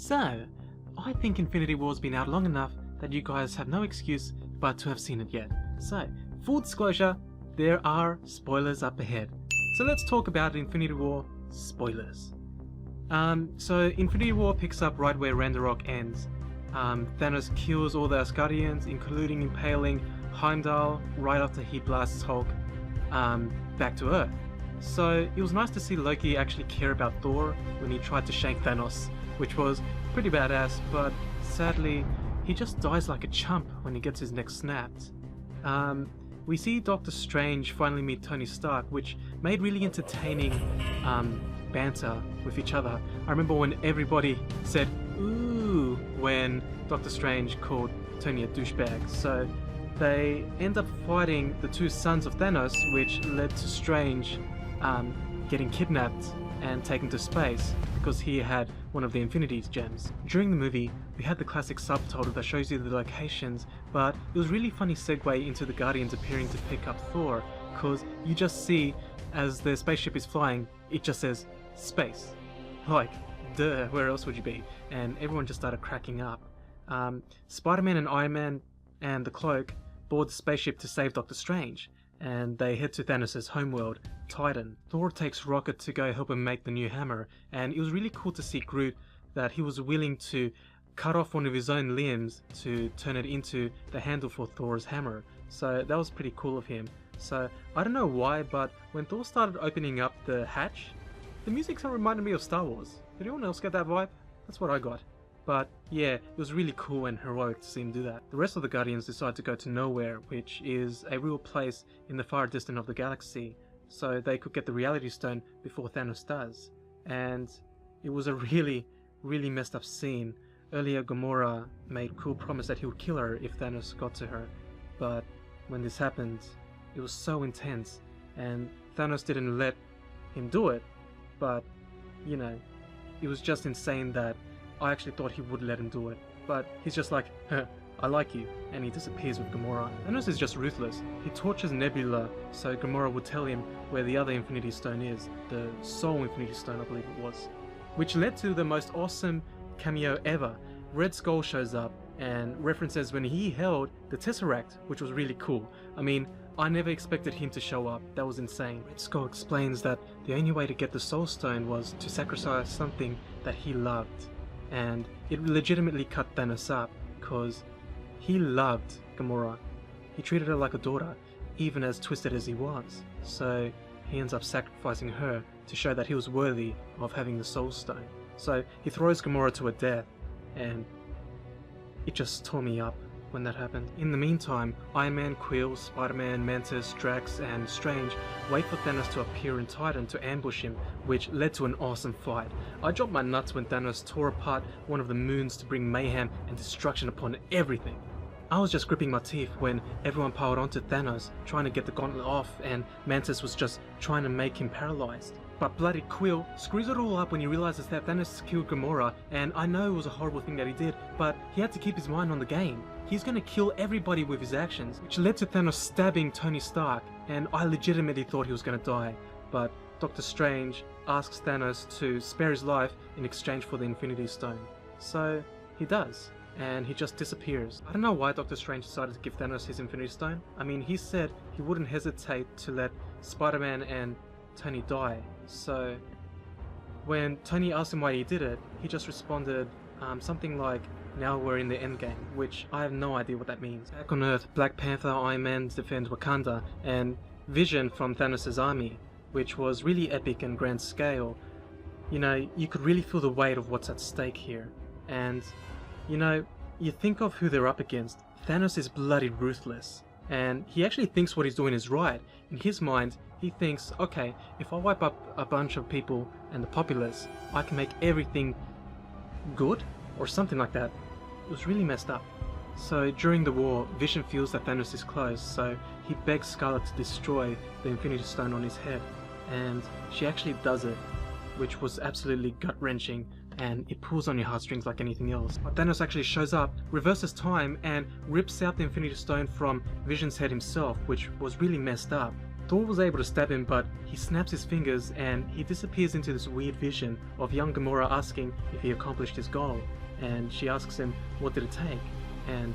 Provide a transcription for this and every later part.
So, I think Infinity War's been out long enough that you guys have no excuse but to have seen it yet. So, full disclosure, there are spoilers up ahead. So let's talk about Infinity War spoilers. So Infinity War picks up right where Ragnarok ends. Thanos kills all the Asgardians, including impaling Heimdall right after he blasts Hulk back to Earth. So it was nice to see Loki actually care about Thor when he tried to shank Thanos, which was pretty badass, but sadly he just dies like a chump when he gets his neck snapped. We see Doctor Strange finally meet Tony Stark, which made really entertaining banter with each other. I remember when everybody said "ooh" when Doctor Strange called Tony a douchebag. So they end up fighting the two sons of Thanos, which led to Strange getting kidnapped and taken to space because he had one of the Infinity Gems. During the movie, we had the classic subtitle that shows you the locations, but it was really funny segue into the Guardians appearing to pick up Thor, because you just see as the spaceship is flying, it just says space. Like, duh, where else would you be? And everyone just started cracking up. Spider-Man and Iron Man and the Cloak board the spaceship to save Doctor Strange, and they head to Thanos' homeworld, Titan. Thor takes Rocket to go help him make the new hammer, and it was really cool to see Groot that he was willing to cut off one of his own limbs to turn it into the handle for Thor's hammer. So that was pretty cool of him. So I don't know why, but when Thor started opening up the hatch, the music reminded me of Star Wars. Did anyone else get that vibe? That's what I got. But yeah, it was really cool and heroic to see him do that. The rest of the Guardians decide to go to Nowhere, which is a real place in the far distance of the galaxy, so they could get the Reality Stone before Thanos does. And it was a really messed up scene. Earlier, Gamora made a cool promise that he would kill her if Thanos got to her, but when this happened, it was so intense, and Thanos didn't let him do it, but, you know, it was just insane that I actually thought he would let him do it, but he's just like, I like you, and he disappears with Gamora. Thanos is just ruthless. He tortures Nebula so Gamora would tell him where the other Infinity Stone is, the Soul Infinity Stone I believe it was, which led to the most awesome cameo ever. Red Skull shows up and references when he held the Tesseract, which was really cool. I mean, I never expected him to show up. That was insane. Red Skull explains that the only way to get the Soul Stone was to sacrifice something that he loved. And it legitimately cut Thanos up, because he loved Gamora. He treated her like a daughter, even as twisted as he was. So he ends up sacrificing her to show that he was worthy of having the Soul Stone. So he throws Gamora to her death, and it just tore me up when that happened. In the meantime, Iron Man, Quill, Spider-Man, Mantis, Drax, and Strange wait for Thanos to appear in Titan to ambush him, which led to an awesome fight. I dropped my nuts when Thanos tore apart one of the moons to bring mayhem and destruction upon everything. I was just gripping my teeth when everyone piled onto Thanos, trying to get the gauntlet off, and Mantis was just trying to make him paralyzed. But bloody Quill screws it all up when he realizes that Thanos killed Gamora, and I know it was a horrible thing that he did, but he had to keep his mind on the game. He's gonna kill everybody with his actions, which led to Thanos stabbing Tony Stark, and I legitimately thought he was gonna die. But Doctor Strange asks Thanos to spare his life in exchange for the Infinity Stone. So he does, and he just disappears. I don't know why Doctor Strange decided to give Thanos his Infinity Stone. I mean, he said he wouldn't hesitate to let Spider-Man and Tony die. So when Tony asked him why he did it, he just responded something like, "Now we're in the endgame," which I have no idea what that means. Back on Earth, Black Panther, Iron Man defend Wakanda, and Vision from Thanos' army, which was really epic and grand scale. You know, you could really feel the weight of what's at stake here. And, you know, you think of who they're up against. Thanos is bloody ruthless, and he actually thinks what he's doing is right. In his mind, he thinks, okay, if I wipe up a bunch of people and the populace, I can make everything good, or something like that. It was really messed up. So during the war, Vision feels that Thanos is close, so he begs Scarlet to destroy the Infinity Stone on his head, and she actually does it, which was absolutely gut-wrenching, and it pulls on your heartstrings like anything else. But Thanos actually shows up, reverses time, and rips out the Infinity Stone from Vision's head himself, which was really messed up. Thor was able to stab him, but he snaps his fingers and he disappears into this weird vision of young Gamora asking if he accomplished his goal. And she asks him, what did it take? And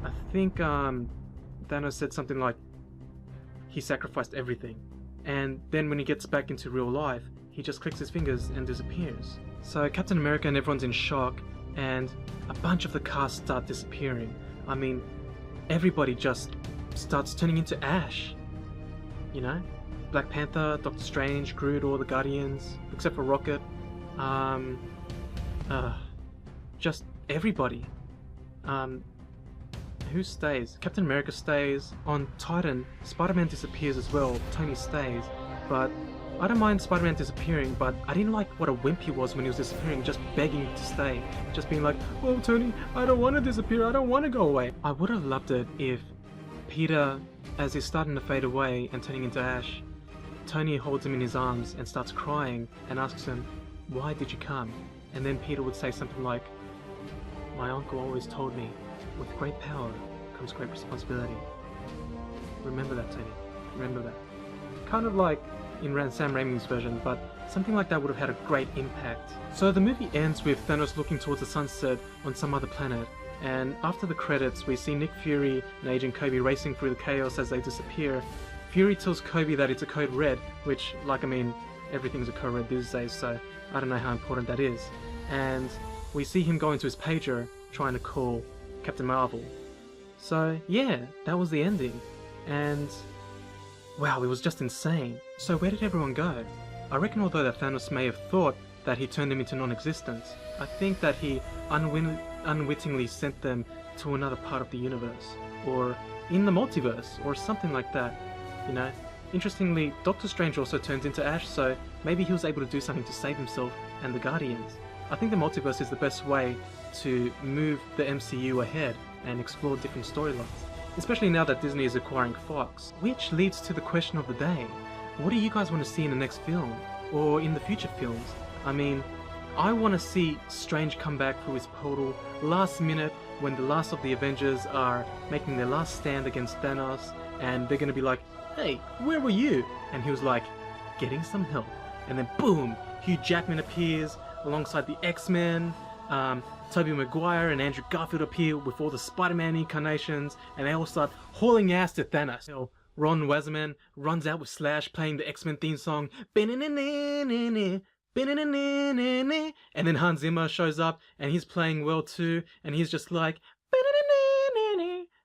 I think Thanos said something like, he sacrificed everything. And then when he gets back into real life, he just clicks his fingers and disappears. So Captain America and everyone's in shock, and a bunch of the cast start disappearing. I mean, everybody just starts turning into ash. You know? Black Panther, Doctor Strange, Groot, all the Guardians, except for Rocket. Just everybody. Who stays? Captain America stays. On Titan, Spider-Man disappears as well. Tony stays. But I don't mind Spider-Man disappearing, but I didn't like what a wimp he was when he was disappearing, just begging to stay. Just being like, oh Tony, I don't want to disappear, I don't want to go away. I would have loved it if Peter, as he's starting to fade away and turning into ash, Tony holds him in his arms and starts crying and asks him, why did you come? And then Peter would say something like, my uncle always told me, with great power comes great responsibility. Remember that, Tony. Remember that. Kind of like in Sam Raimi's version, but something like that would have had a great impact. So the movie ends with Thanos looking towards the sunset on some other planet, and after the credits we see Nick Fury and Agent Kobe racing through the chaos as they disappear. Fury tells Kobe that it's a code red, which, everything's a code red these days, so I don't know how important that is. And we see him go into his pager, trying to call Captain Marvel. So yeah, that was the ending. And wow, it was just insane. So where did everyone go? I reckon although that Thanos may have thought that he turned them into non-existence, I think that he unwittingly sent them to another part of the universe, or in the multiverse, or something like that, you know? Interestingly, Doctor Strange also turns into ash, so maybe he was able to do something to save himself and the Guardians. I think the multiverse is the best way to move the MCU ahead and explore different storylines, especially now that Disney is acquiring Fox. Which leads to the question of the day. What do you guys want to see in the next film? Or in the future films? I mean, I want to see Strange come back through his portal last minute when the last of the Avengers are making their last stand against Thanos, and they're going to be like, hey, where were you? And he was like, getting some help. And then boom, Hugh Jackman appears alongside the X-Men, Tobey Maguire and Andrew Garfield appear with all the Spider-Man incarnations, and they all start hauling ass to Thanos. You know, Ron Wasserman runs out with Slash playing the X-Men theme song, and then Hans Zimmer shows up and he's playing well too, and he's just like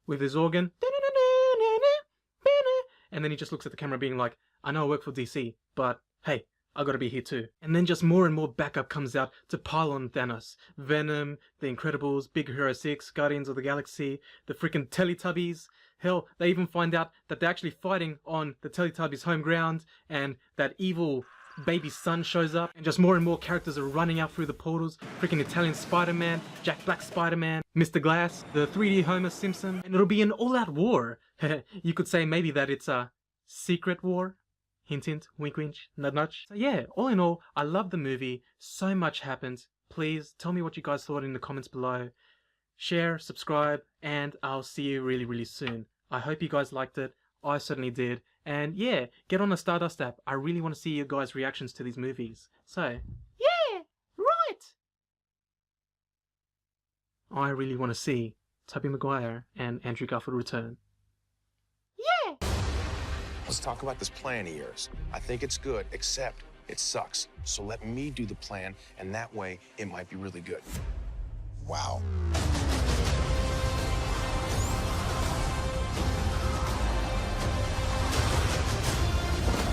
with his organ, and then he just looks at the camera being like, I know I work for DC, but hey, I gotta be here too. And then just more and more backup comes out to pile on Thanos. Venom, The Incredibles, Big Hero 6, Guardians of the Galaxy, the freaking Teletubbies. Hell, they even find out that they're actually fighting on the Teletubbies' home ground, and that evil baby son shows up, and just more and more characters are running out through the portals. Freaking Italian Spider-Man, Jack Black Spider-Man, Mr. Glass, the 3D Homer Simpson, and it'll be an all-out war. You could say maybe that it's a secret war. Hint hint, wink wink, nudge nudge. So yeah, all in all, I love the movie. So much happened. Please tell me what you guys thought in the comments below. Share, subscribe, and I'll see you really, really soon. I hope you guys liked it. I certainly did. And yeah, get on the Stardust app. I really want to see your guys' reactions to these movies. So, yeah, right! I really want to see Tobey Maguire and Andrew Garfield return. Yeah! Let's talk about this plan of yours. I think it's good, except it sucks. So let me do the plan, and that way it might be really good. Wow.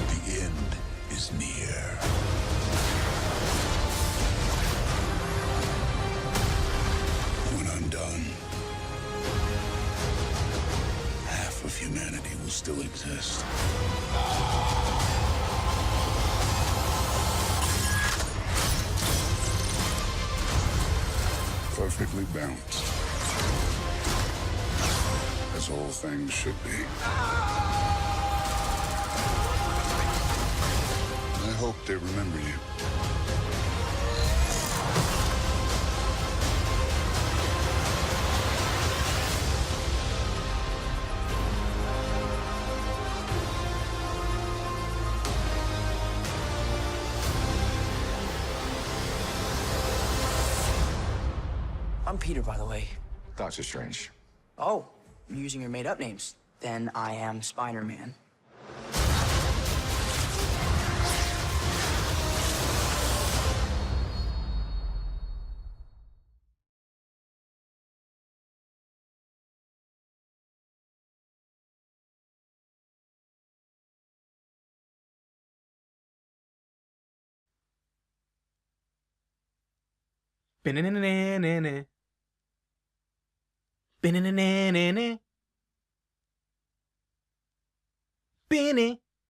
The end is near. When I'm done, half of humanity will still exist. Perfectly balanced, as all things should be. I hope they remember you. I'm Peter, by the way. Doctor Strange. Oh, you're using your made-up names. Then I am Spider-Man. Ba-na-na-na-na-na. Ba-na-na-na-na-na. Ba-na.